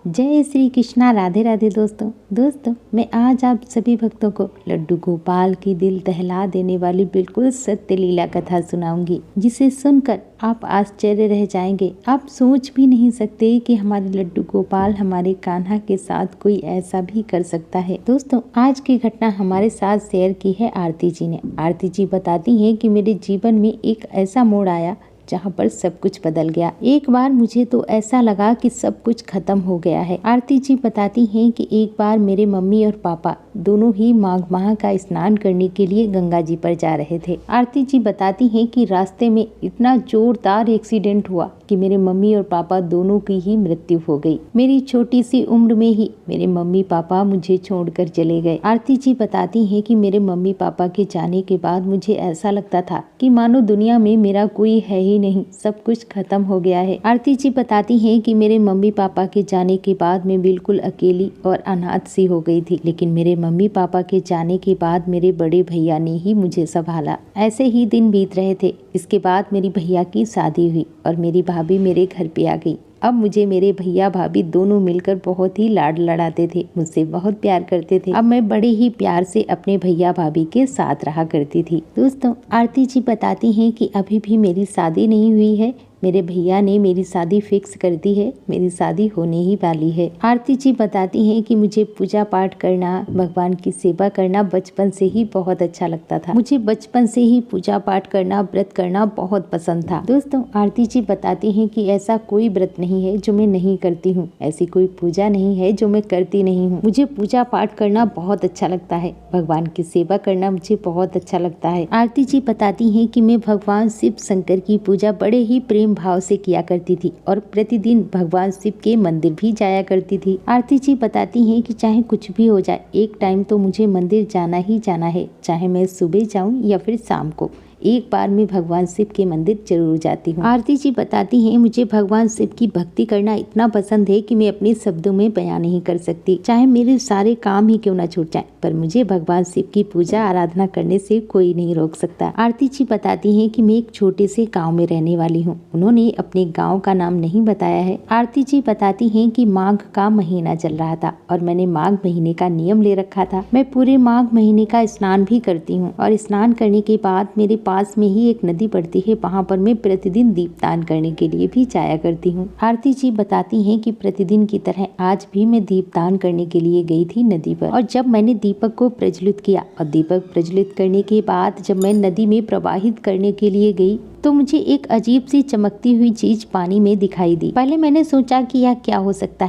जय श्री कृष्णा, राधे राधे। दोस्तों मैं आज आप सभी भक्तों को लड्डू गोपाल की दिल दहला देने वाली बिल्कुल सत्य लीला कथा सुनाऊंगी, जिसे सुनकर आप आश्चर्य रह जाएंगे। आप सोच भी नहीं सकते कि हमारे लड्डू गोपाल हमारे कान्हा के साथ कोई ऐसा भी कर सकता है। दोस्तों आज की घटना हमारे साथ शेयर की है आरती जी ने। आरती जी बताती हैं कि मेरे जीवन में एक ऐसा मोड़ आया जहाँ पर सब कुछ बदल गया। एक बार मुझे तो ऐसा लगा कि सब कुछ खत्म हो गया है। आरती जी बताती हैं कि एक बार मेरे मम्मी और पापा दोनों ही माघ माह का स्नान करने के लिए गंगा जी पर जा रहे थे। आरती जी बताती हैं कि रास्ते में इतना जोरदार एक्सीडेंट हुआ कि मेरे मम्मी और पापा दोनों की ही मृत्यु हो गई। मेरी छोटी सी उम्र में ही मेरे मम्मी पापा मुझे छोड़कर चले गए। आरती जी बताती हैं कि मेरे मम्मी पापा के जाने के बाद मुझे ऐसा लगता था कि मानो दुनिया में मेरा कोई है ही नहीं, सब कुछ खत्म हो गया है। आरती जी बताती हैं कि मेरे मम्मी पापा के जाने के बाद मैं बिल्कुल अकेली और अनाथ सी हो गई थी, लेकिन मेरे मम्मी पापा के जाने के बाद मेरे बड़े भैया ने ही मुझे संभाला। ऐसे ही दिन बीत रहे थे। इसके बाद मेरी भैया की शादी हुई और मेरी भाभी मेरे घर पे आ गई। अब मुझे मेरे भैया भाभी दोनों मिलकर बहुत ही लाड लड़ाते थे, मुझसे बहुत प्यार करते थे। अब मैं बड़े ही प्यार से अपने भैया भाभी के साथ रहा करती थी। दोस्तों आरती जी बताती हैं कि अभी भी मेरी शादी नहीं हुई है। मेरे भैया ने मेरी शादी फिक्स कर दी है, मेरी शादी होने ही वाली है। आरती जी बताती हैं कि मुझे पूजा पाठ करना, भगवान की सेवा करना बचपन से ही बहुत अच्छा लगता था। मुझे बचपन से ही पूजा पाठ करना, व्रत करना बहुत पसंद था। दोस्तों आरती जी बताती हैं कि ऐसा कोई व्रत नहीं है जो मैं नहीं करती हूँ, ऐसी कोई पूजा नहीं है जो मैं करती नहीं हूँ। मुझे पूजा पाठ करना बहुत अच्छा लगता है, भगवान की सेवा करना मुझे बहुत अच्छा लगता है। आरती जी बताती हैं कि मैं भगवान शिव शंकर की पूजा बड़े ही प्रेम भाव से किया करती थी और प्रतिदिन भगवान शिव के मंदिर भी जाया करती थी। आरती जी बताती हैं कि चाहे कुछ भी हो जाए, एक टाइम तो मुझे मंदिर जाना ही जाना है, चाहे मैं सुबह जाऊं या फिर शाम को। एक बार मैं भगवान शिव के मंदिर जरूर जाती हूँ। आरती जी बताती हैं मुझे भगवान शिव की भक्ति करना इतना पसंद है कि मैं अपने शब्दों में बयान नहीं कर सकती। चाहे मेरे सारे काम ही क्यों न छूट जाए, पर मुझे भगवान शिव की पूजा आराधना करने से कोई नहीं रोक सकता। आरती जी बताती हैं कि मैं एक छोटे से गाँव में रहने वाली हूँ। उन्होंने अपने गाँव का नाम नहीं बताया है। आरती जी बताती हैं कि माघ का महीना चल रहा था और मैंने माघ महीने का नियम ले रखा था। मैं पूरे माघ महीने का स्नान भी करती हूँ और स्नान करने के बाद मेरे पास में ही एक नदी पड़ती है, वहाँ पर मैं प्रतिदिन दीपदान करने के लिए भी जाया करती हूँ। आरती जी बताती हैं कि प्रतिदिन की तरह आज भी मैं दीपदान करने के लिए गई थी नदी पर, और जब मैंने दीपक को प्रज्वलित किया और दीपक प्रज्वलित करने के बाद जब मैं नदी में प्रवाहित करने के लिए गई तो मुझे एक अजीब सी चमकती हुई चीज पानी में दिखाई दी। पहले मैंने सोचा कि यह क्या हो सकता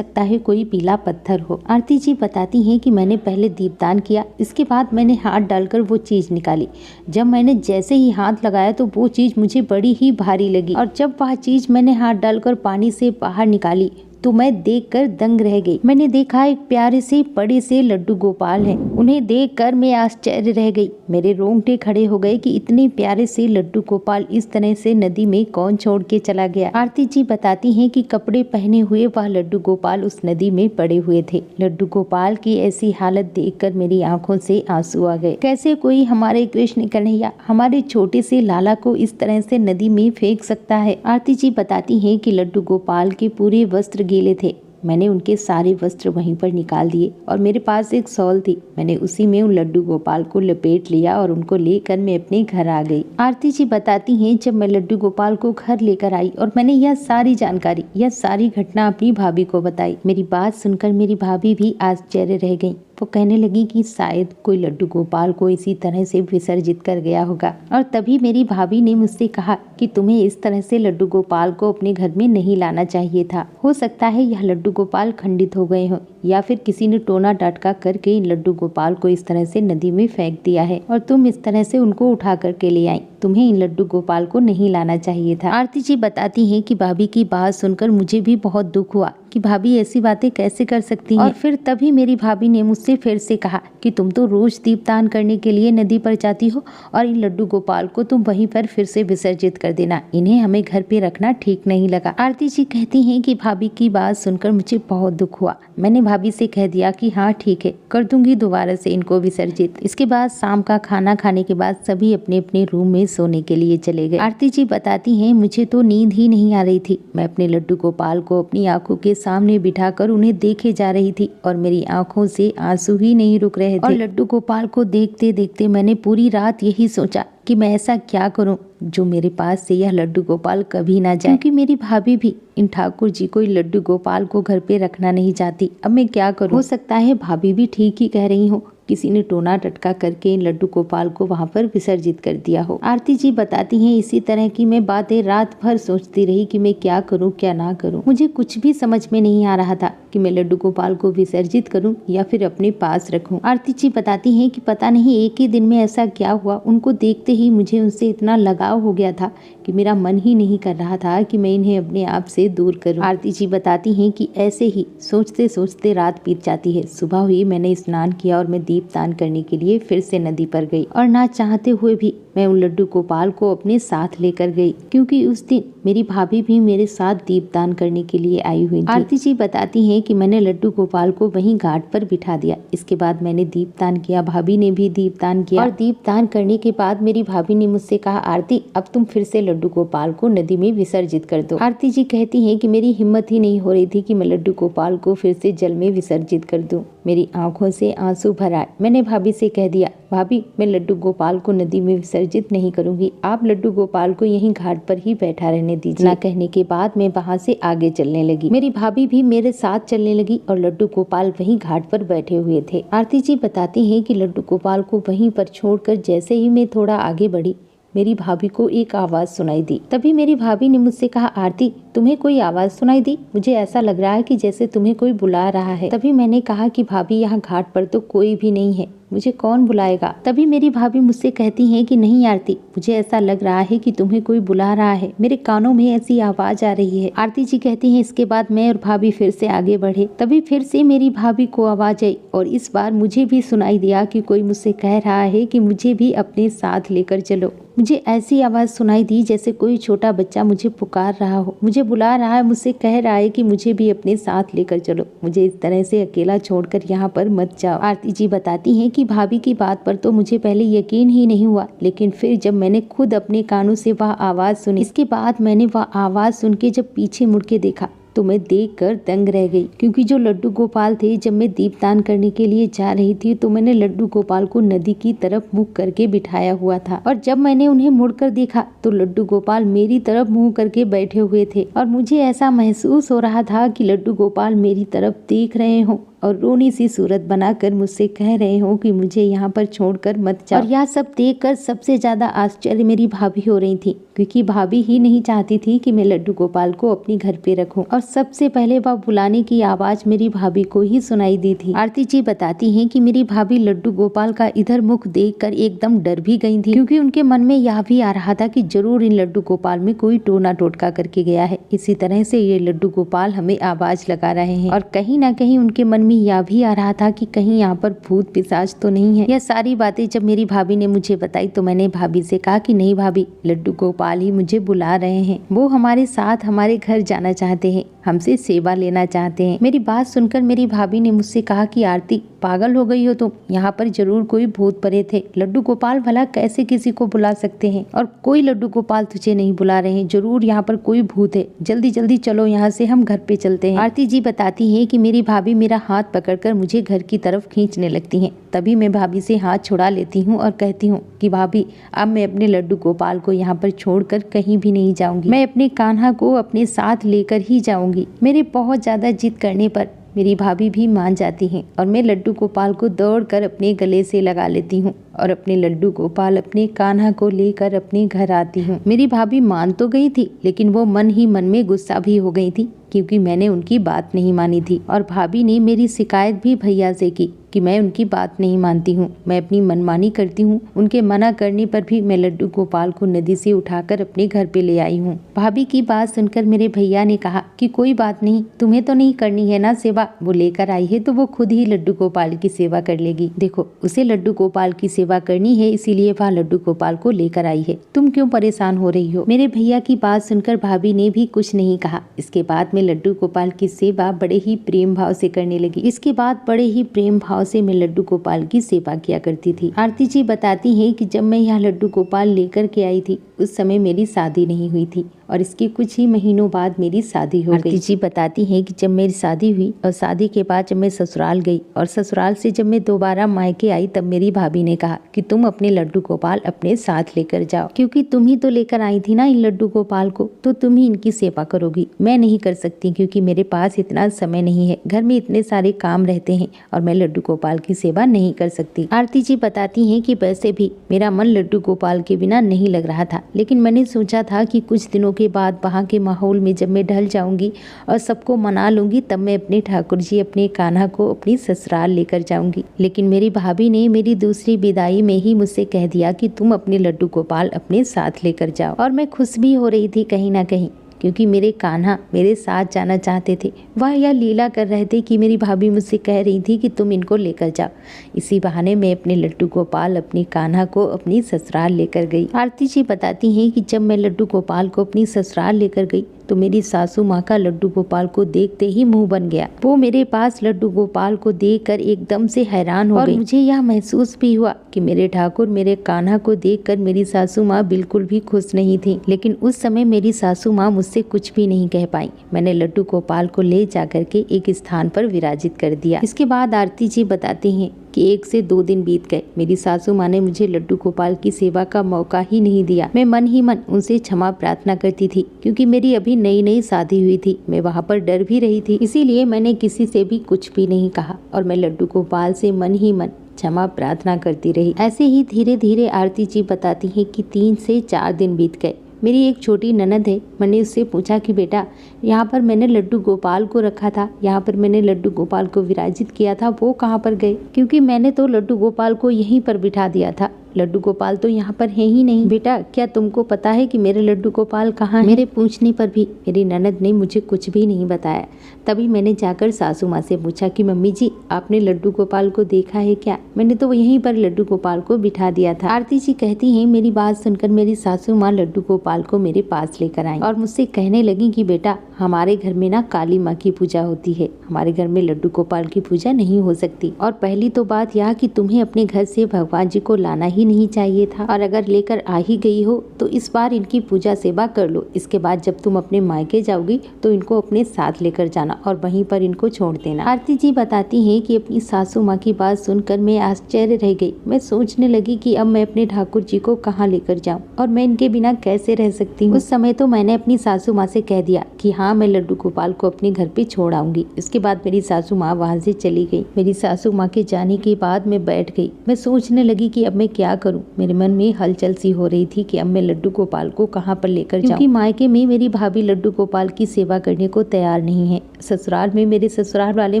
है कोई पीला पत्थर हो। आरती जी बताती हैं कि मैंने पहले दीपदान किया, इसके बाद मैंने हाथ डालकर वो चीज निकाली। जब मैंने जैसे ही हाथ लगाया तो वो चीज मुझे बड़ी ही भारी लगी, और जब वह चीज मैंने हाथ डालकर पानी से बाहर निकाली तो मैं देखकर दंग रह गई। मैंने देखा एक प्यारे से बड़े से लड्डू गोपाल हैं। उन्हें देखकर मैं आश्चर्य रह गई। मेरे रोंगटे खड़े हो गए कि इतने प्यारे से लड्डू गोपाल इस तरह से नदी में कौन छोड़ के चला गया। आरती जी बताती हैं कि कपड़े पहने हुए वह लड्डू गोपाल उस नदी में पड़े हुए थे। लड्डू गोपाल की ऐसी हालत देखकर मेरी आंखों से आंसू आ गए। कैसे कोई हमारे कृष्ण कन्हैया हमारे छोटे से लाला को इस तरह से नदी में फेंक सकता है। आरती जी बताती हैं कि लड्डू गोपाल के पूरे वस्त्र गीले थे। मैंने उनके सारे वस्त्र वहीं पर निकाल दिए और मेरे पास एक शॉल थी, मैंने उसी में उन लड्डू गोपाल को लपेट लिया और उनको लेकर मैं अपने घर आ गई। आरती जी बताती हैं जब मैं लड्डू गोपाल को घर लेकर आई और मैंने यह सारी जानकारी, यह सारी घटना अपनी भाभी को बताई, मेरी बात सुनकर मेरी भाभी भी आश्चर्य रह गई। वो कहने लगी कि शायद कोई लड्डू गोपाल को इसी तरह से विसर्जित कर गया होगा, और तभी मेरी भाभी ने मुझसे कहा कि तुम्हें इस तरह से लड्डू गोपाल को अपने घर में नहीं लाना चाहिए था। हो सकता है यह लड्डू गोपाल खंडित हो गए हों या फिर किसी ने टोना टटका करके इन लड्डू गोपाल को इस तरह से नदी में फेंक दिया है और तुम इस तरह से उनको उठा करके ले आई। तुम्हें इन लड्डू गोपाल को नहीं लाना चाहिए था। आरती जी बताती हैं कि भाभी की बात सुनकर मुझे भी बहुत दुख हुआ कि भाभी ऐसी बातें कैसे कर सकती हैं। और फिर तभी मेरी भाभी ने मुझसे फिर से कहा कि तुम तो रोज दीपदान करने के लिए नदी पर जाती हो और इन लड्डू गोपाल को तुम वहीं पर फिर से विसर्जित कर देना, इन्हें हमें घर पे रखना ठीक नहीं लगा। आरती जी कहती हैं कि भाभी की बात सुनकर मुझे बहुत दुख हुआ। मैंने भाभी से कह दिया कि हाँ ठीक है, कर दूंगी दोबारा से इनको विसर्जित। इसके बाद शाम का खाना खाने के बाद सभी अपने अपने रूम में सोने के लिए चले गए। आरती जी बताती हैं, मुझे तो नींद ही नहीं आ रही थी। मैं अपने लड्डू गोपाल को अपनी आंखों के सामने बिठाकर उन्हें देखे जा रही थी और मेरी आंखों से आंसू ही नहीं रुक रहे थे। और लड्डू गोपाल को देखते देखते मैंने पूरी रात यही सोचा कि मैं ऐसा क्या करूं जो मेरे पास से यह लड्डू गोपाल कभी ना जाए, क्योंकि मेरी भाभी भी इन ठाकुर जी को लड्डू गोपाल को घर पे रखना नहीं चाहती। अब मैं क्या करूं? हो सकता है भाभी भी ठीक ही कह रही हो, किसी ने टोना टटका करके इन लड्डू गोपाल को वहाँ पर विसर्जित कर दिया हो। आरती जी बताती हैं, इसी तरह की मैं बातें रात भर सोचती रही कि मैं क्या करूं क्या ना करूं। मुझे कुछ भी समझ में नहीं आ रहा था कि मैं लड्डू गोपाल को विसर्जित करूं या फिर अपने पास रखूं। आरती जी बताती हैं कि पता नहीं एक ही दिन में ऐसा क्या हुआ, उनको देखते ही मुझे उनसे इतना लगाव हो गया था कि मेरा मन ही नहीं कर रहा था कि मैं इन्हें अपने आप से दूर करूं। आरती जी बताती हैं कि ऐसे ही सोचते सोचते रात बीत जाती है। सुबह हुई, मैंने स्नान किया और मैं दीपदान करने के लिए फिर से नदी पर गई और ना चाहते हुए भी मैं उन लड्डू गोपाल को अपने साथ लेकर गई, क्योंकि उस दिन मेरी भाभी भी मेरे साथ दीपदान करने के लिए आई हुई थी। आरती जी बताती हैं कि मैंने लड्डू गोपाल को वहीं घाट पर बिठा दिया। इसके बाद मैंने दीपदान किया, भाभी ने भी दीपदान किया और दीपदान करने के बाद मेरी भाभी ने मुझसे कहा, आरती अब तुम फिर से लड्डू गोपाल को नदी में विसर्जित कर दो। आरती जी कहती हैं कि मेरी हिम्मत ही नहीं हो रही थी कि मैं लड्डू गोपाल को फिर से जल में विसर्जित कर दूं। मेरी आंखों से आंसू भर आए। मैंने भाभी से कह दिया, भाभी मैं लड्डू गोपाल को नदी में विसर्जित नहीं करूंगी, आप लड्डू गोपाल को यहीं घाट पर ही बैठा रहने दीजिए। ना कहने के बाद मैं वहाँ से आगे चलने लगी। मेरी भाभी भी मेरे साथ चलने लगी और लड्डू गोपाल वहीं घाट पर बैठे हुए थे। आरती जी बताती हैं कि लड्डू गोपाल को वहीं पर छोड़कर जैसे ही मैं थोड़ा आगे बढ़ी, मेरी भाभी को एक आवाज सुनाई दी। तभी मेरी भाभी ने मुझसे कहा, आरती तुम्हें कोई आवाज सुनाई दी? मुझे ऐसा लग रहा है कि जैसे तुम्हें कोई बुला रहा है। तभी मैंने कहा कि भाभी यहाँ घाट पर तो कोई भी नहीं है, मुझे कौन बुलाएगा? तभी मेरी भाभी मुझसे कहती हैं कि नहीं आरती, मुझे ऐसा लग रहा है कि तुम्हें कोई बुला रहा है, मेरे कानों में ऐसी आवाज आ रही है। आरती जी कहती हैं, इसके बाद मैं और भाभी फिर से आगे बढ़े। तभी फिर से मेरी भाभी को आवाज आई और इस बार मुझे भी सुनाई दिया कि कोई मुझसे कह रहा है कि मुझे भी अपने साथ लेकर चलो। मुझे ऐसी आवाज सुनाई दी जैसे कोई छोटा बच्चा मुझे पुकार रहा हो, मुझे बुला रहा है, मुझसे कह रहा है कि मुझे भी अपने साथ लेकर चलो, मुझे इस तरह से अकेला छोड़कर यहाँ पर मत जाओ। आरती जी बताती हैं कि भाभी की बात पर तो मुझे पहले यकीन ही नहीं हुआ, लेकिन फिर जब मैंने खुद अपने कानों से वह आवाज सुनी, इसके बाद मैंने वह आवाज सुन के जब पीछे मुड़ के देखा तो मैं देखकर दंग रह गई, क्योंकि जो लड्डू गोपाल थे, जब मैं दीपदान करने के लिए जा रही थी तो मैंने लड्डू गोपाल को नदी की तरफ मुंह करके बिठाया हुआ था और जब मैंने उन्हें मुड़कर देखा तो लड्डू गोपाल मेरी तरफ मुंह करके बैठे हुए थे और मुझे ऐसा महसूस हो रहा था कि लड्डू गोपाल मेरी तरफ देख रहे हों और रोनी सी सूरत बनाकर मुझसे कह रहे हो कि मुझे यहाँ पर छोड़कर मत जाओ। और यह सब देखकर सबसे ज्यादा आश्चर्य मेरी भाभी हो रही थी, क्योंकि भाभी ही नहीं चाहती थी कि मैं लड्डू गोपाल को अपने घर पे रखूं और सबसे पहले वह बुलाने की आवाज मेरी भाभी को ही सुनाई दी थी। आरती जी बताती हैं कि मेरी भाभी लड्डू गोपाल का इधर मुख देखकर एकदम डर भी गई थी, क्योंकि उनके मन में यह भी आ रहा था कि जरूर इन लड्डू गोपाल में कोई टोना टोटका करके गया है, इसी तरह से ये लड्डू गोपाल हमें आवाज लगा रहे हैं। और कहीं ना कहीं उनके मन में यह भी आ रहा था कि कहीं यहाँ पर भूत पिशाच तो नहीं है। यह सारी बातें जब मेरी भाभी ने मुझे बताई तो मैंने भाभी से कहा कि नहीं भाभी, लड्डू गोपाल ही मुझे बुला रहे हैं, वो हमारे साथ हमारे घर जाना चाहते हैं, हमसे सेवा लेना चाहते हैं। मेरी बात सुनकर मेरी भाभी ने मुझसे कहा कि आरती पागल हो गई हो तुम, यहाँ पर जरूर कोई भूत परे थे, लड्डू गोपाल भला कैसे किसी को बुला सकते हैं, और कोई लड्डू गोपाल तुझे नहीं बुला रहे हैं, जरूर यहाँ पर कोई भूत है, जल्दी जल्दी चलो यहाँ से, हम घर पे चलते हैं। आरती जी बताती है कि मेरी भाभी मेरा हाथ पकड़कर मुझे घर की तरफ खींचने लगती हैं। तभी मैं भाभी से हाथ छुड़ा लेती हूँ और कहती हूँ कि भाभी अब मैं अपने लड्डू गोपाल को यहाँ पर छोड़कर कहीं भी नहीं जाऊंगी, मैं अपने कान्हा को अपने साथ लेकर ही जाऊंगी। मेरे बहुत ज्यादा जिद करने पर मेरी भाभी भी मान जाती हैं और मैं लड्डू गोपाल को दौड़कर अपने गले से लगा लेती हूँ और अपने लड्डू गोपाल अपने कान्हा को लेकर अपने घर आती हूँ। मेरी भाभी मान तो गई थी, लेकिन वो मन ही मन में गुस्सा भी हो गई थी, क्योंकि मैंने उनकी बात नहीं मानी थी और भाभी ने मेरी शिकायत भी भैया से की कि मैं उनकी बात नहीं मानती हूँ, मैं अपनी मनमानी करती हूँ। उनके मना करने पर भी मैं लड्डू गोपाल को नदी से उठाकर अपने घर पे ले आई हूँ। भाभी की बात सुनकर मेरे भैया ने कहा कि कोई बात नहीं, तुम्हें तो नहीं करनी है ना सेवा, वो लेकर आई है तो वो खुद ही लड्डू गोपाल की सेवा कर लेगी। देखो, उसे लड्डू गोपाल की सेवा सेवा करनी है, इसीलिए वह लड्डू गोपाल को लेकर आई है। तुम क्यों परेशान हो रही हो? मेरे भैया की बात सुनकर भाभी ने भी कुछ नहीं कहा। इसके बाद मैं लड्डू गोपाल की सेवा बड़े ही प्रेम भाव से करने लगी। इसके बाद बड़े ही प्रेम भाव से मैं लड्डू गोपाल की सेवा किया करती थी। आरती जी बताती हैं कि जब मैं यह लड्डू गोपाल लेकर के आई थी उस समय मेरी शादी नहीं हुई थी और इसके कुछ ही महीनों बाद मेरी शादी हो गई। आरती जी बताती हैं कि जब मेरी शादी हुई और शादी के बाद जब मैं ससुराल गई और ससुराल से जब मैं दोबारा मायके आई तब मेरी भाभी ने कहा कि तुम अपने लड्डू गोपाल अपने साथ लेकर जाओ, क्योंकि तुम ही तो लेकर आई थी ना इन लड्डू गोपाल को, तो तुम ही इनकी सेवा करोगी। मैं नहीं कर सकती क्योंकि मेरे पास इतना समय नहीं है, घर में इतने सारे काम रहते हैं और मैं लड्डू गोपाल की सेवा नहीं कर सकती। आरती जी बताती हैं कि वैसे भी मेरा मन लड्डू गोपाल के बिना नहीं लग रहा था, लेकिन मैंने सोचा था कि कुछ दिनों के बाद वहाँ के माहौल में जब मैं ढल जाऊंगी और सबको मना लूंगी तब मैं अपने ठाकुर जी अपने कान्हा को अपनी ससुराल लेकर जाऊंगी। लेकिन मेरी भाभी ने मेरी दूसरी विदाई में ही मुझसे कह दिया कि तुम अपने लड्डू गोपाल अपने साथ लेकर जाओ। और मैं खुश भी हो रही थी कहीं ना कहीं, क्योंकि मेरे कान्हा मेरे साथ जाना चाहते थे। वह यह लीला कर रहे थे कि मेरी भाभी मुझसे कह रही थी कि तुम इनको लेकर जाओ। इसी बहाने मैं अपने लड्डू गोपाल अपनी कान्हा को अपनी ससुराल लेकर गई। आरती जी बताती हैं कि जब मैं लड्डू गोपाल को अपनी ससुराल लेकर गई तो मेरी सासू माँ का लड्डू गोपाल को देखते ही मुंह बन गया। वो मेरे पास लड्डू गोपाल को देखकर एकदम से हैरान हो गई और मुझे यह महसूस भी हुआ कि मेरे ठाकुर मेरे कान्हा को देखकर मेरी सासू माँ बिल्कुल भी खुश नहीं थी। लेकिन उस समय मेरी सासू माँ मुझसे कुछ भी नहीं कह पाई। मैंने लड्डू गोपाल को ले जाकर के एक स्थान पर विराजित कर दिया। इसके बाद आरती जी बताती हैं कि 1 से 2 दिन बीत गए। मेरी सासू माँ ने मुझे लड्डू गोपाल की सेवा का मौका ही नहीं दिया। मैं मन ही मन उनसे क्षमा प्रार्थना करती थी, क्योंकि मेरी अभी नई नई शादी हुई थी। मैं वहाँ पर डर भी रही थी, इसीलिए मैंने किसी से भी कुछ भी नहीं कहा और मैं लड्डू गोपाल से मन ही मन क्षमा प्रार्थना करती रही। ऐसे ही धीरे धीरे आरती जी बताती हैं कि 3 से 4 दिन बीत गए। मेरी एक छोटी ननद है, मैंने उससे पूछा कि बेटा यहाँ पर मैंने लड्डू गोपाल को रखा था, यहाँ पर मैंने लड्डू गोपाल को विराजित किया था, वो कहाँ पर गए? क्योंकि मैंने तो लड्डू गोपाल को यहीं पर बिठा दिया था, लड्डू गोपाल तो यहाँ पर है ही नहीं। बेटा क्या तुमको पता है कि मेरे लड्डू गोपाल कहाँ है? मेरे पूछने पर भी मेरी ननद ने मुझे कुछ भी नहीं बताया। तभी मैंने जाकर सासू माँ से पूछा कि मम्मी जी आपने लड्डू गोपाल को देखा है क्या? मैंने तो यहीं पर लड्डू गोपाल को बिठा दिया था। आरती जी कहती हैं मेरी बात सुनकर मेरी सासू माँ लड्डू गोपाल को मेरे पास लेकर आई और मुझसे कहने लगी कि बेटा हमारे घर में ना काली माँ की पूजा होती है, हमारे घर में लड्डू गोपाल की पूजा नहीं हो सकती। और पहली तो बात यह कि तुम्हें अपने घर से भगवान जी को लाना ही नहीं चाहिए था, और अगर लेकर आ ही गई हो तो इस बार इनकी पूजा सेवा कर लो। इसके बाद जब तुम अपने मायके जाओगी तो इनको अपने साथ लेकर जाना और वहीं पर इनको छोड़ देना। आरती जी बताती हैं कि अपनी सासू माँ की बात सुनकर मैं आश्चर्य रह गई। मैं सोचने लगी कि अब मैं अपने ठाकुर जी को कहाँ लेकर जाऊँ और मैं इनके बिना कैसे रह सकती हूँ। उस समय तो मैंने अपनी सासू माँ से कह दिया कि हाँ मैं लड्डू गोपाल को अपने घर पे छोड़ आऊंगी। इसके बाद मेरी सासू माँ वहाँ से चली गई। मेरी सासू माँ के जाने के बाद मैं बैठ गई। मैं सोचने लगी कि अब मैं क्या करूँ। मेरे मन में हलचल सी हो रही थी कि अब मैं लड्डू गोपाल को कहाँ पर लेकर जाऊँ, क्योंकि मायके में मेरी भाभी लड्डू गोपाल की सेवा करने को तैयार नहीं है। ससुराल में मेरे ससुराल वाले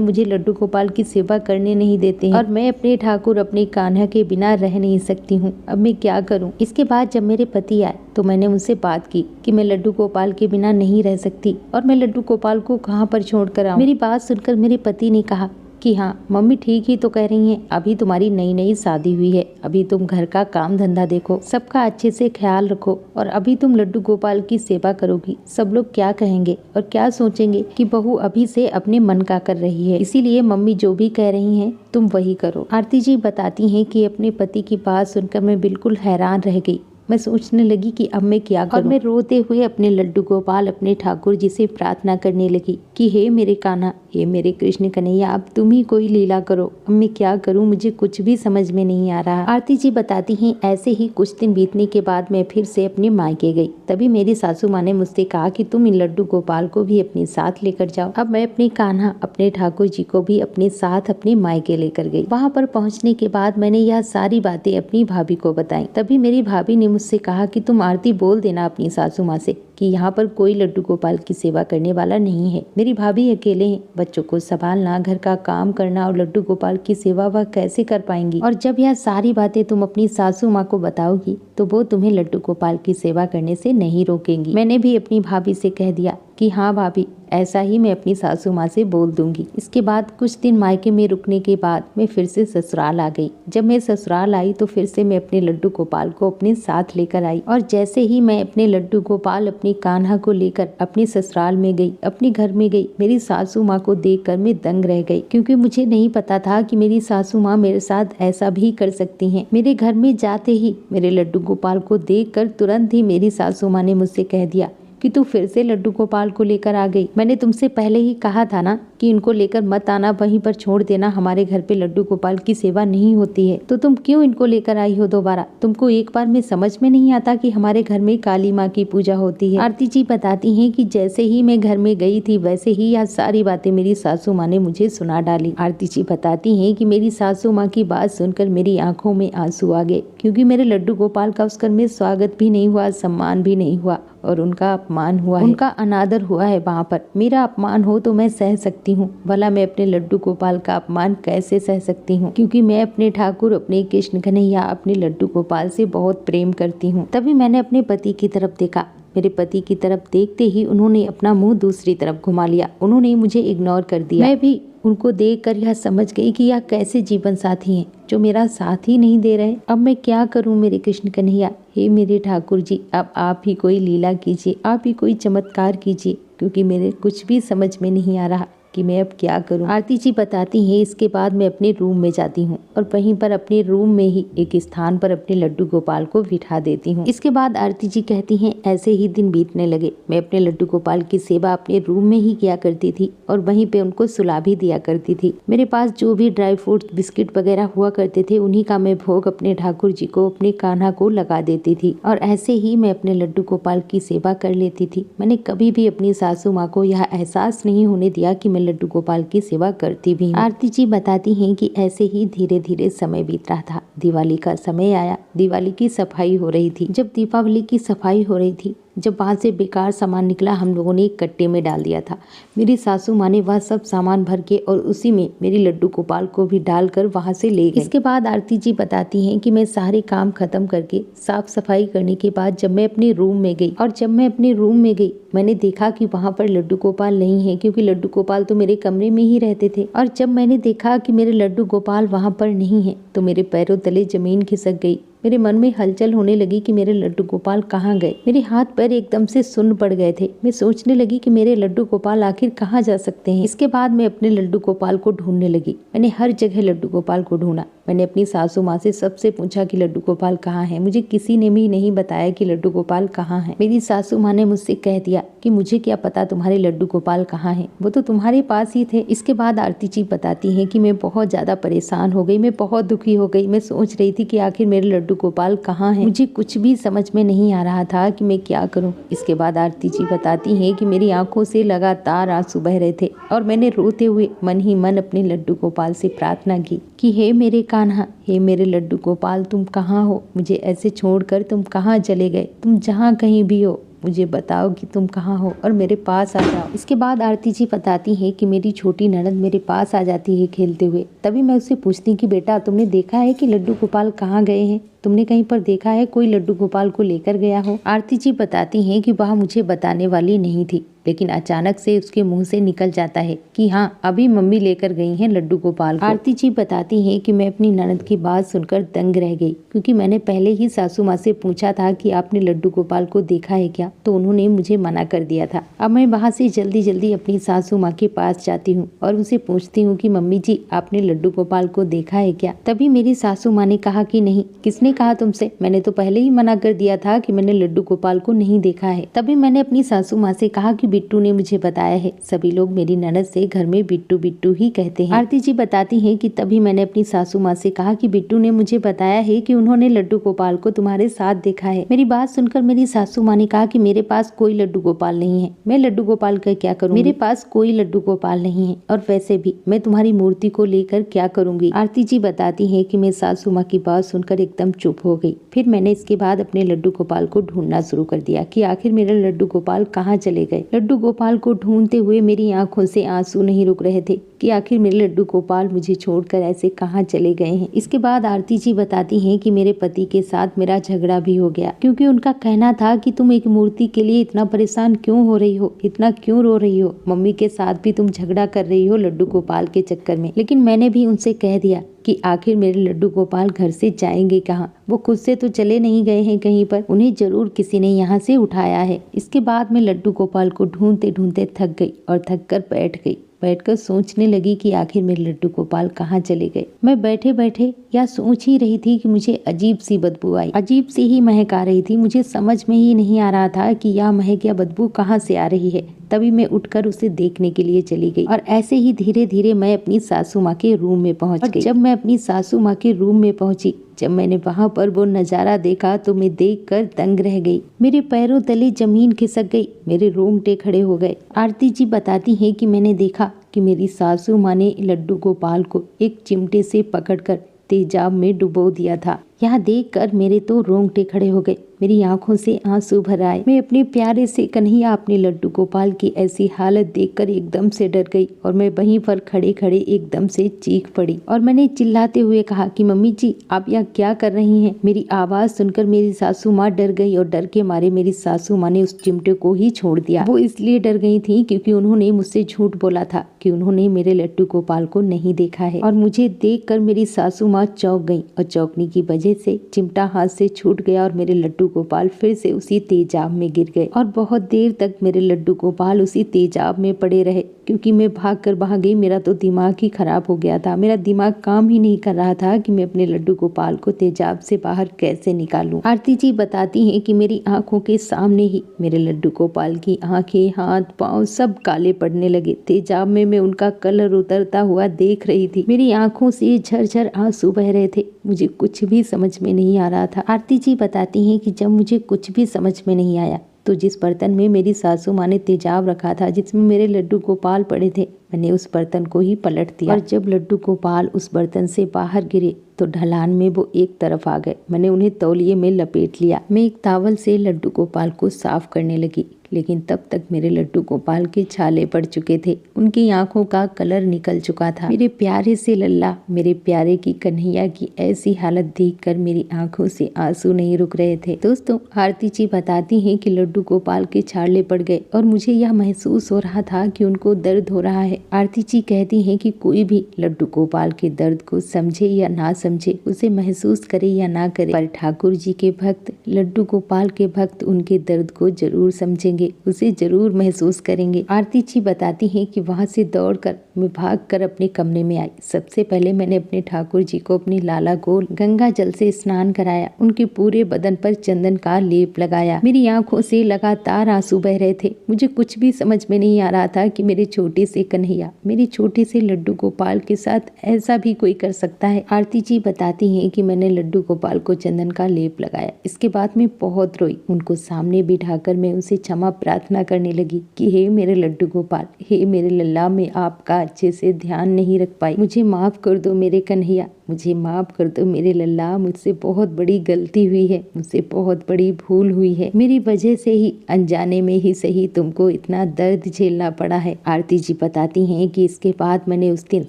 मुझे लड्डू गोपाल की सेवा करने नहीं देते हैं और मैं अपने ठाकुर अपने कान्हा के बिना रह नहीं सकती हूँ। अब मैं क्या करूँ। इसके बाद जब मेरे पति आए तो मैंने उनसे बात की कि मैं लड्डू गोपाल के बिना नहीं रह सकती और मैं लड्डू गोपाल को कहाँ पर छोड़ कर आऊँ। मेरी बात सुनकर मेरे पति ने कहा कि हाँ मम्मी ठीक ही तो कह रही हैं, अभी तुम्हारी नई नई शादी हुई है, अभी तुम घर का काम धंधा देखो, सबका अच्छे से ख्याल रखो और अभी तुम लड्डू गोपाल की सेवा करोगी। सब लोग क्या कहेंगे और क्या सोचेंगे कि बहू अभी से अपने मन का कर रही है, इसीलिए मम्मी जो भी कह रही हैं तुम वही करो। आरती जी बताती हैं कि अपने पति की बात सुनकर मैं बिल्कुल हैरान रह गई। मैं सोचने लगी कि अब मैं क्या करूं और मैं रोते हुए अपने लड्डू गोपाल अपने ठाकुर जी से प्रार्थना करने लगी कि हे मेरे कान्हा, हे मेरे कृष्ण कन्हैया, अब तुम ही कोई लीला करो। अब मैं क्या करूं, मुझे कुछ भी समझ में नहीं आ रहा। आरती जी बताती हैं ऐसे ही कुछ दिन बीतने के बाद मैं फिर से अपने मायके गई। तभी मेरी सासू माँ ने मुझसे कहा कि तुम इन लड्डू गोपाल को भी अपने साथ लेकर जाओ। अब मैं अपने कान्हा अपने ठाकुर जी को भी अपने साथ अपने मायके लेकर गई। वहाँ पर पहुँचने के बाद मैंने यह सारी बातें अपनी भाभी को बताई। तभी मेरी भाभी ने मुझसे कहा कि तुम आरती बोल देना अपनी सासू माँ से कि यहाँ पर कोई लड्डू गोपाल की सेवा करने वाला नहीं है। मेरी भाभी अकेले हैं, बच्चों को संभालना, घर का काम करना और लड्डू गोपाल की सेवा वह कैसे कर पाएंगी। और जब यह सारी बातें तुम अपनी सासू माँ को बताओगी तो वो तुम्हें लड्डू गोपाल की सेवा करने से नहीं रोकेंगी। मैंने भी अपनी भाभी से कह दिया कि हाँ भाभी, ऐसा ही मैं अपनी सासू माँ से बोल दूंगी। इसके बाद कुछ दिन मायके में रुकने के बाद मैं फिर से ससुराल आ गई। जब मैं ससुराल आई तो फिर से मैं अपने लड्डू गोपाल को अपने साथ लेकर आई और जैसे ही मैं अपने लड्डू गोपाल अपनी कान्हा को लेकर अपने ससुराल में गई, अपने घर में गई, मेरी सासू माँ को देखकर मैं दंग रह गई, क्योंकि मुझे नहीं पता था कि मेरी सासू माँ मेरे साथ ऐसा भी कर सकती हैं। मेरे घर में जाते ही मेरे लड्डू गोपाल को देखकर तुरंत ही मेरी सासू माँ ने मुझसे कह दिया कि तू फिर से लड्डू गोपाल को लेकर आ गई। मैंने तुमसे पहले ही कहा था ना कि इनको लेकर मत आना, वहीं पर छोड़ देना, हमारे घर पे लड्डू गोपाल की सेवा नहीं होती है। तो तुम क्यों इनको लेकर आई हो दोबारा? तुमको एक बार में समझ में नहीं आता कि हमारे घर में काली माँ की पूजा होती है। आरती जी बताती हैं कि जैसे ही मैं घर में गई थी वैसे ही यह सारी बातें मेरी सासू माँ ने मुझे सुना डाली। आरती जी बताती हैं कि मेरी सासू माँ की बात सुनकर मेरी आंखों में आंसू आ गए, क्योंकि मेरे लड्डू गोपाल का उस घर में स्वागत भी नहीं हुआ, सम्मान भी नहीं हुआ और उनका अपमान हुआ है, उनका अनादर हुआ है वहाँ पर। मेरा अपमान हो तो मैं सह सकती हूँ, भला मैं अपने लड्डू गोपाल का अपमान कैसे सह सकती हूँ? क्योंकि मैं अपने ठाकुर, अपने कृष्ण कन्हैया, अपने लड्डू गोपाल से बहुत प्रेम करती हूँ। तभी मैंने अपने पति की तरफ देखा। मेरे पति की तरफ देखते ही उन्होंने अपना मुंह दूसरी तरफ घुमा लिया, उन्होंने मुझे इग्नोर कर दिया। मैं भी उनको देखकर यह समझ गई कि यह कैसे जीवन साथी हैं जो मेरा साथ ही नहीं दे रहे। अब मैं क्या करूं मेरे कृष्ण कन्हैया? हे मेरे ठाकुर जी, अब आप ही कोई लीला कीजिए, आप ही कोई चमत्कार कीजिए, क्योंकि मेरे कुछ भी समझ में नहीं आ रहा कि मैं अब क्या करूं। आरती जी बताती हैं इसके बाद मैं अपने रूम में जाती हूँ और वहीं पर अपने रूम में ही एक स्थान पर अपने लड्डू गोपाल को बिठा देती हूँ। इसके बाद आरती जी कहती हैं ऐसे ही दिन बीतने लगे। मैं अपने लड्डू गोपाल की सेवा अपने रूम में ही किया करती थी और वहीं पे उनको सुला भी दिया करती थी। मेरे पास जो भी ड्राई फ्रूट, बिस्किट वगैरह हुआ करते थे उन्हीं का मैं भोग अपने ठाकुर जी को, अपने कान्हा को लगा देती थी और ऐसे ही मैं अपने लड्डू गोपाल की सेवा कर लेती थी। मैंने कभी भी अपनी सासू माँ को यह एहसास नहीं होने दिया कि मैं लड्डू गोपाल की सेवा करती भी हूँ। आरती जी बताती हैं कि ऐसे ही धीरे धीरे समय बीत रहा था। दिवाली का समय आया, दिवाली की सफाई हो रही थी। जब दीपावली की सफाई हो रही थी, जब वहाँ से बेकार सामान निकला हम लोगों ने एक कट्टे में डाल दिया था। मेरी सासू माँ ने वह सब सामान भर के और उसी में मेरी लड्डू गोपाल को भी डालकर वहाँ से ले गई। इसके बाद आरती जी बताती हैं कि मैं सारे काम खत्म करके साफ सफाई करने के बाद जब मैं अपने रूम में गई और जब मैं अपने रूम में गई मैंने देखा कि वहाँ पर लड्डू गोपाल नहीं है, क्योंकि लड्डू गोपाल तो मेरे कमरे में ही रहते थे। और जब मैंने देखा कि मेरे लड्डू गोपाल वहाँ पर नहीं है तो मेरे पैरों तले जमीन खिसक गई। मेरे मन में हलचल होने लगी कि मेरे लड्डू गोपाल कहाँ गए। मेरे हाथ पैर एकदम से सुन्न पड़ गए थे। मैं सोचने लगी कि मेरे लड्डू गोपाल आखिर कहाँ जा सकते हैं। इसके बाद मैं अपने लड्डू गोपाल को ढूंढने लगी। मैंने हर जगह लड्डू गोपाल को ढूंढा। मैंने अपनी सासू माँ से सबसे पूछा कि लड्डू गोपाल कहाँ है। मुझे किसी ने भी नहीं बताया कि लड्डू गोपाल कहाँ है। मेरी सासू माँ ने मुझसे कह दिया कि मुझे क्या पता तुम्हारे लड्डू गोपाल कहाँ हैं, वो तो तुम्हारे पास ही थे। इसके बाद आरती जी बताती हैं कि मैं बहुत ज्यादा परेशान हो गई, मैं बहुत दुखी हो गई। मैं सोच रही थी कि आखिर मेरे लड्डू गोपाल कहाँ हैं। मुझे कुछ भी समझ में नहीं आ रहा था कि मैं क्या करूं। इसके बाद आरती जी बताती हैं कि मेरी आंखों से लगातार आंसू बह रहे थे और मैंने रोते हुए मन ही मन अपने लड्डू गोपाल से प्रार्थना की कि हे मेरे कान्हा, हे मेरे लड्डू गोपाल, तुम कहाँ हो? मुझे ऐसे छोड़कर तुम कहाँ चले गए? तुम जहाँ कहीं भी हो मुझे बताओ कि तुम कहाँ हो और मेरे पास आ जाओ। इसके बाद आरती जी बताती हैं कि मेरी छोटी ननद मेरे पास आ जाती है खेलते हुए। तभी मैं उससे पूछती कि बेटा तुमने देखा है कि लड्डू गोपाल कहाँ गए हैं? तुमने कहीं पर देखा है कोई लड्डू गोपाल को लेकर गया हो? आरती जी बताती हैं कि वह मुझे बताने वाली नहीं थी, लेकिन अचानक से उसके मुंह से निकल जाता है कि हाँ अभी मम्मी लेकर गई हैं लड्डू गोपाल को। आरती जी बताती हैं कि मैं अपनी ननद की बात सुनकर दंग रह गई, क्योंकि मैंने पहले ही सासू माँ से पूछा था कि आपने लड्डू गोपाल को देखा है क्या, तो उन्होंने मुझे मना कर दिया था। अब मैं वहाँ से जल्दी जल्दी अपनी सासू माँ के पास जाती हूँ और उनसे पूछती हूँ कि मम्मी जी आपने लड्डू गोपाल को देखा है क्या? तभी मेरी सासू माँ ने कहा कि नहीं। किसने कहा तुमसे? मैंने तो पहले ही मना कर दिया था कि मैंने लड्डू गोपाल को नहीं देखा है। तभी मैंने अपनी सासू माँ से कहा कि बिट्टू ने मुझे बताया है। सभी लोग मेरी ननद से घर में बिट्टू बिट्टू ही कहते हैं। आरती जी बताती हैं कि तभी मैंने अपनी सासू माँ से कहा कि बिट्टू ने मुझे बताया है कि उन्होंने लड्डू गोपाल को तुम्हारे साथ देखा है। मेरी बात सुनकर मेरी सासू माँ ने कहा कि मेरे पास कोई लड्डू गोपाल नहीं है, मैं लड्डू गोपाल का क्या करूँ, मेरे पास कोई लड्डू गोपाल नहीं है, और वैसे भी मैं तुम्हारी मूर्ति को लेकर क्या करूंगी। आरती जी बताती हैं कि मैं सासू माँ की बात सुनकर एकदम चुप हो गई। फिर मैंने इसके बाद अपने लड्डू गोपाल को ढूंढना शुरू कर दिया कि आखिर मेरे लड्डू गोपाल कहाँ चले गए। लड्डू गोपाल को ढूंढते हुए मेरी आंखों से आंसू नहीं रुक रहे थे कि आखिर मेरे लड्डू गोपाल मुझे छोड़कर ऐसे कहाँ चले गए हैं। इसके बाद आरती जी बताती हैं कि मेरे पति के साथ मेरा झगड़ा भी हो गया, क्योंकि उनका कहना था कि तुम एक मूर्ति के लिए इतना परेशान क्यों हो रही हो, इतना क्यों रो रही हो, मम्मी के साथ भी तुम झगड़ा कर रही हो लड्डू गोपाल के चक्कर में। लेकिन मैंने भी उनसे कह दिया कि आखिर मेरे लड्डू गोपाल घर से जाएंगे कहाँ, वो खुद से तो चले नहीं गए हैं कहीं पर, उन्हें जरूर किसी ने यहाँ से उठाया है। इसके बाद मैं लड्डू गोपाल को ढूंढते ढूंढते थक गई और थक कर बैठ गई। बैठकर सोचने लगी कि आखिर मेरे लड्डू गोपाल कहाँ चले गए। मैं बैठे बैठे या सोच ही रही थी कि मुझे अजीब सी बदबू आई, अजीब सी ही महक आ रही थी। मुझे समझ में ही नहीं आ रहा था कि यह महक या बदबू कहाँ से आ रही है। तभी मैं उठकर उसे देखने के लिए चली गई और ऐसे ही धीरे धीरे मैं अपनी सासू माँ के रूम में पहुँच गई। जब मैं अपनी सासू माँ के रूम में पहुंची, जब मैंने वहां पर वो नजारा देखा तो मैं देखकर दंग रह गई। मेरे पैरों तले जमीन खिसक गई, मेरे रोंगटे खड़े हो गए। आरती जी बताती हैं कि मैंने देखा कि मेरी सासू माँ ने लड्डू गोपाल को एक चिमटे से पकड़कर तेजाब में डुबो दिया था। यह देखकर मेरे तो रोंगटे खड़े हो गए, मेरी आंखों से आंसू भर आए। मैं अपने प्यारे से कन्हैया अपने लड्डू गोपाल की ऐसी हालत देखकर एकदम से डर गई और मैं वहीं पर खड़े खड़े एकदम से चीख पड़ी और मैंने चिल्लाते हुए कहा कि मम्मी जी आप यहाँ क्या कर रही हैं। मेरी आवाज सुनकर मेरी सासू माँ डर गई और डर के मारे मेरी सासू माँ ने उस चिमटे को ही छोड़ दिया। वो इसलिए डर गई थी क्योंकि उन्होंने मुझसे झूठ बोला था कि उन्होंने मेरे लड्डू गोपाल को नहीं देखा है, और मुझे देखकर मेरी सासू माँ चौंक गई और चौंकने की वजह से चिमटा हाथ से छूट गया और मेरे लड्डू गोपाल फिर से उसी तेजाब में गिर गए। और बहुत देर तक मेरे लड्डू गोपाल उसी तेजाब में पड़े रहे, क्योंकि मैं भाग कर वहां गई। मेरा तो दिमाग ही खराब हो गया था, मेरा दिमाग काम ही नहीं कर रहा था कि मैं अपने लड्डू गोपाल को तेजाब से बाहर कैसे निकालूं। आरती जी बताती हैं कि मेरी आंखों के सामने ही मेरे लड्डू गोपाल की आंखें, हाथ, पांव सब काले पड़ने लगे। तेजाब में मैं उनका कलर उतरता हुआ देख रही थी। मेरी आंखों से झरझर आंसू बह रहे थे, मुझे कुछ भी समझ में नहीं आ रहा था। आरती जी बताती हैं कि जब मुझे कुछ भी समझ में नहीं आया तो जिस बर्तन में मेरी सासू माँ ने तेजाब रखा था, जिसमें मेरे लड्डू गोपाल पड़े थे, मैंने उस बर्तन को ही पलट दिया। और जब लड्डू गोपाल उस बर्तन से बाहर गिरे तो ढलान में वो एक तरफ आ गए। मैंने उन्हें तौलिए में लपेट लिया। मैं एक तावल से लड्डू गोपाल को साफ करने लगी, लेकिन तब तक मेरे लड्डू गोपाल के छाले पड़ चुके थे, उनकी आंखों का कलर निकल चुका था। मेरे प्यारे से लल्ला, मेरे प्यारे की कन्हैया की ऐसी हालत देखकर मेरी आंखों से आंसू नहीं रुक रहे थे। दोस्तों, आरती जी बताती हैं कि लड्डू गोपाल के छाले पड़ गए और मुझे यह महसूस हो रहा था कि उनको दर्द हो रहा है। आरती जी कहती हैं कि कोई भी लड्डू गोपाल के दर्द को समझे या ना समझे, उसे महसूस करे या ना करे, पर ठाकुर जी के भक्त, लड्डू गोपाल के भक्त उनके दर्द को जरूर समझेंगे, उसे जरूर महसूस करेंगे। आरती जी बताती हैं कि वहां से दौड़कर मैं भागकर अपने कमरे में आई। सबसे पहले मैंने अपने ठाकुर जी को, अपनी लाला को गंगा जल से स्नान कराया, उनके पूरे बदन पर चंदन का लेप लगाया। मेरी आंखों से लगातार आंसू बह रहे थे। मुझे कुछ भी समझ में नहीं आ रहा था कि मेरे छोटे से कन्हैया, मेरे छोटे से लड्डू गोपाल के साथ ऐसा भी कोई कर सकता है। आरती जी बताती हैं कि मैंने लड्डू गोपाल को चंदन का लेप लगाया। इसके बाद मैं बहुत रोई। उनको सामने बिठाकर मैं उनसे क्षमा प्रार्थना करने लगी कि हे मेरे लड्डू गोपाल, हे मेरे लल्ला, मैं आपका अच्छे से ध्यान नहीं रख पाई, मुझे माफ कर दो मेरे कन्हैया, मुझे माफ कर दो मेरे लल्ला, मुझसे बहुत बड़ी गलती हुई है, मुझसे बहुत बड़ी भूल हुई है, मेरी वजह से ही, अनजाने में ही सही, तुमको इतना दर्द झेलना पड़ा है। आरती जी बताती हैं कि इसके बाद मैंने उस दिन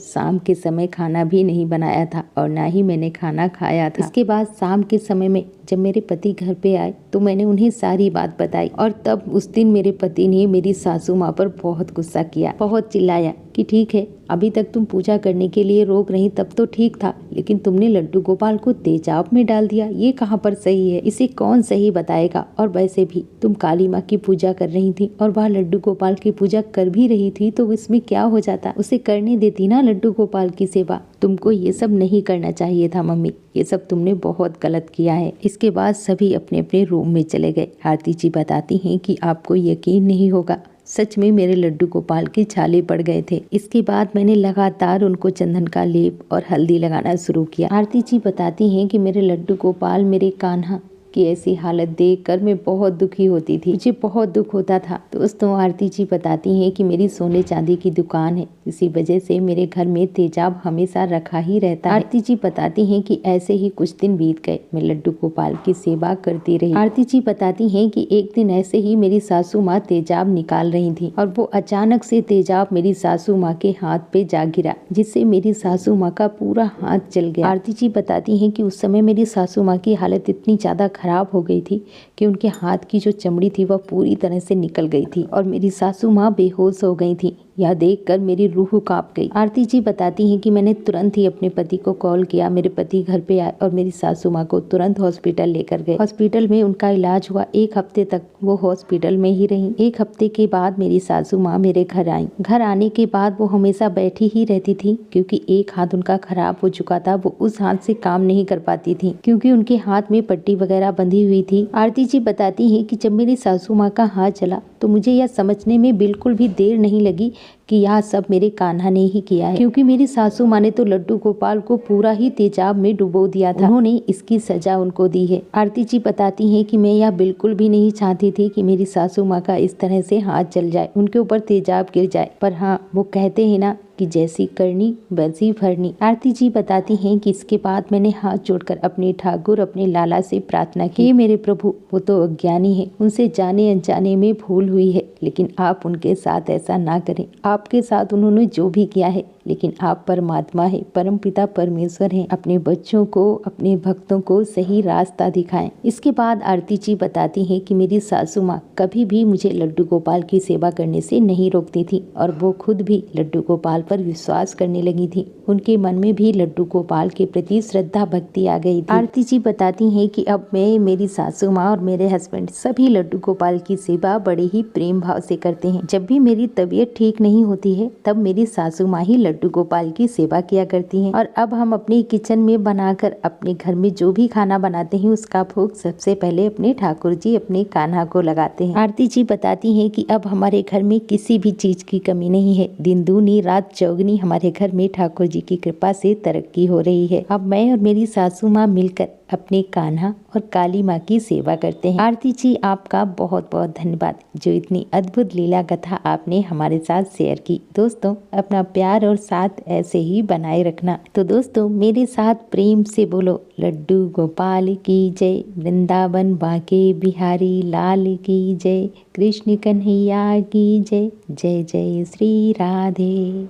शाम के समय खाना भी नहीं बनाया था और ना ही मैंने खाना खाया था। इसके बाद शाम के समय में जब मेरे पति घर पे आए तो मैंने उन्हें सारी बात बताई और तब उस दिन मेरे पति ने मेरी सासू माँ पर बहुत गुस्सा किया, बहुत चिल्लाया कि ठीक है, अभी तक तुम पूजा करने के लिए रोक रही तब तो ठीक था, लेकिन तुमने लड्डू गोपाल को तेजाब में डाल दिया, ये कहाँ पर सही है, इसे कौन सही बताएगा। और वैसे भी तुम काली माँ की पूजा कर रही थी और वह लड्डू गोपाल की पूजा कर भी रही थी, तो इसमें क्या हो जाता, उसे करने देती ना लड्डू गोपाल की सेवा। तुमको ये सब नहीं करना चाहिए था मम्मी, ये सब तुमने बहुत गलत किया है। इसके बाद सभी अपने अपने रूम में चले गए। आरती जी बताती हैं कि आपको यकीन नहीं होगा, सच में मेरे लड्डू गोपाल के छाले पड़ गए थे। इसके बाद मैंने लगातार उनको चंदन का लेप और हल्दी लगाना शुरू किया। आरती जी बताती हैं कि मेरे लड्डू गोपाल, मेरे कान्हा की ऐसी हालत देखकर मैं बहुत दुखी होती थी, मुझे बहुत दुख होता था। दोस्तों, आरती जी बताती हैं कि मेरी सोने चांदी की दुकान है, इसी वजह से मेरे घर में तेजाब हमेशा रखा ही रहता है। आरती जी बताती हैं कि ऐसे ही कुछ दिन बीत गए, मैं लड्डू गोपाल की सेवा करती रही। आरती जी बताती हैं कि एक दिन ऐसे ही मेरी सासू माँ तेजाब निकाल रही थी और वो अचानक से तेजाब मेरी सासू माँ के हाथ पे जा गिरा, जिससे मेरी सासू माँ का पूरा हाथ जल गया। आरती जी बताती हैं कि उस समय मेरी सासू माँ की हालत इतनी ज्यादा खराब हो गई थी कि उनके हाथ की जो चमड़ी थी वह पूरी तरह से निकल गई थी और मेरी सासू माँ बेहोश हो गई थी। यह देखकर मेरी रूह कांप गई। आरती जी बताती हैं कि मैंने तुरंत ही अपने पति को कॉल किया। मेरे पति घर पे आए और मेरी सासू माँ को तुरंत हॉस्पिटल लेकर गए। हॉस्पिटल में उनका इलाज हुआ। 1 हफ्ते तक वो हॉस्पिटल में ही रही। 1 हफ्ते के बाद मेरी सासू माँ मेरे घर आई। घर आने के बाद वो हमेशा बैठी ही रहती थी, क्योंकि एक हाथ उनका खराब हो चुका था। वो उस हाथ से काम नहीं कर पाती थी क्योंकि उनके हाथ में पट्टी वगैरह बंधी हुई थी। आरती जी बताती हैं कि जब मेरी सासू माँ का हाथ चला तो मुझे यह समझने में बिल्कुल भी देर नहीं लगी कि यह सब मेरे कान्हा ने ही किया है, क्योंकि मेरी सासू माँ ने तो लड्डू गोपाल को पूरा ही तेजाब में डुबो दिया था। उन्होंने इसकी सजा उनको दी है। आरती जी बताती हैं कि मैं यह बिल्कुल भी नहीं चाहती थी कि मेरी सासू माँ का इस तरह से हाथ जल जाए, उनके ऊपर तेजाब गिर जाए, पर हाँ, वो कहते हैं ना कि जैसी करनी वैसी भरनी। आरती जी बताती हैं कि इसके बाद मैंने हाथ जोड़कर अपने ठाकुर, अपने लाला से प्रार्थना की, हे मेरे प्रभु, वो तो अज्ञानी है, उनसे जाने अनजाने में भूल हुई है, लेकिन आप उनके साथ ऐसा ना करें। आपके साथ उन्होंने जो भी किया है, लेकिन आप परमात्मा है, परमपिता परमेश्वर हैं। अपने बच्चों को, अपने भक्तों को सही रास्ता दिखाएं। इसके बाद आरती जी बताती हैं कि मेरी सासू माँ कभी भी मुझे लड्डू गोपाल की सेवा करने से नहीं रोकती थी और वो खुद भी लड्डू गोपाल पर विश्वास करने लगी थी। उनके मन में भी लड्डू गोपाल के प्रति श्रद्धा भक्ति आ गई थी। आरती जी बताती हैं कि अब मैं, मेरी सासू माँ और मेरे हस्बैंड सभी लड्डू गोपाल की सेवा बड़े ही प्रेम भाव से करते हैं। जब भी मेरी तबीयत ठीक नहीं होती है तब मेरी सासू माँ ही लड्डू गोपाल की सेवा किया करती हैं। और अब हम अपने किचन में बनाकर अपने घर में जो भी खाना बनाते हैं उसका भोग सबसे पहले अपने ठाकुर जी, अपने कान्हा को लगाते हैं। आरती जी बताती हैं कि अब हमारे घर में किसी भी चीज की कमी नहीं है। दिन दूनी रात चौगनी हमारे घर में ठाकुर जी की कृपा से तरक्की हो रही है। अब मैं और मेरी सासू माँ मिलकर अपने कान्हा और काली माँ की सेवा करते हैं। आरती जी, आपका बहुत बहुत धन्यवाद जो इतनी अद्भुत लीला कथा आपने हमारे साथ शेयर की। दोस्तों, अपना प्यार और साथ ऐसे ही बनाए रखना। तो दोस्तों, मेरे साथ प्रेम से बोलो, लड्डू गोपाल की जय, वृंदावन बांके बिहारी लाल की जय, कृष्ण कन्हैया की जय, जय जय श्री राधे।